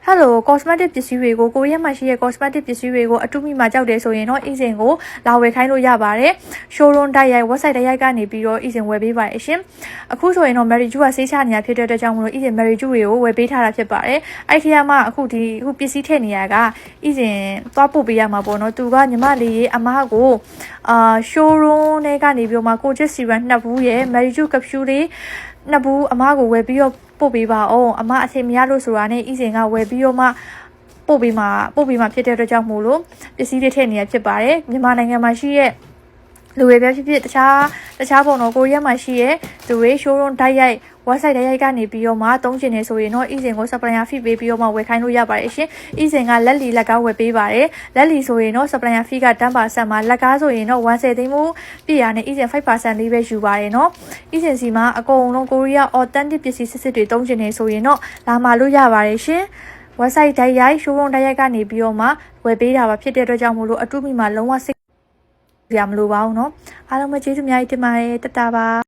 Hello cosmetic ပစ္စည်းတွေကိုကိုရီးယားမှာရှိတဲ့ cosmetic ပစ္စည်းတွေကိုအတူမီမှာကြောက်တယ်ဆိုရင်တော့ easy ကိုလာဝယ်ခိုင်းလို့ရပါတယ် showroom တိုက်ရိုက် website တိုက်ရိုက်ကနေပြီးတော့ easy ဝယ်ပေးပါအရှင်အခုဆိုရင်တော့ Mary Ju ကဆေးချနေတာဖြစ်တဲ့အတွက်ကြောင့်မလို့ easy Mary Ju တွေကိုဝယ်ပေးထားတာဖြစ်ပါတယ်အဲ့ဒီမှာအခုပစ္စည်းထည့်နေရက easy သွားပို့ပေးရမှာပေါ့နော်သူကညီမလေးရေအမကိုshowroom နဲ့ကနေပြီးတော့မှကိုချစ်စီရန်နှစ်ဘူးရဲ့ Mary Ju capsule လေးနှစ်ဘူးအမကိုဝယ်ပြီးတော့ပို့ပေးပါအောင်အမအချိန်မရလို့ဆိုတာနဲ့ easy ကဝယ်ပြီးတော့မှပို့ပေးမှာဖြစ်တဲ့အတွက်ကြောင့်မို့လို့ပစ္စည်းတွေထည့်နေရဖြစ်ပါတယ်မြန်မာနိုင်ငံမှာရှိတဲ့လူတွေပဲဖြစ်ဖြစ်တခြားပုံတော့ကိုရီးယားမှာရှိတဲ့သူတွေ showroom တိုက်ရိုက် website တိုက်ရိုက်ကနေပြီးတော့မှသုံးချင်နေဆိုရင်တော့ easy ကို supplier fee ပေးပြီးတော့မှဝယ်ခိုင်းလို့ရပါတယ်ရှင် easy ကလက်လီလက်ကားဝယ်ပေးပါတယ်လက်လီဆိုရင်တော့ supplier fee က 10% မှာလက်ကားဆိုရင်တော့10သိန်းမှုပြည့်ရနဲ့ easy 5% လေးပဲယူပါတယ်နော် easy စီမှာအကုန်လုံးကိုရီးယား authentic ပစ္စည်းစစ်တွေသုံးချင်နေဆိုရင်တော့လာမှာလို့ရပါတယ်ရှင် website တိုက်ရိုက် showroom တိုက်ရိုက်ကနေပြီးတော့မှဝယ်ပေးတာပါဖြစ်တဲ့အတွက်ကြောင့်မို့လို့အတူမီမှာလုံးဝစိတ်ပြမလို့ပါဘူးเนาะအားလုံးပဲကျေးဇူးအများကြီးတင်ပါတယ်တတပါ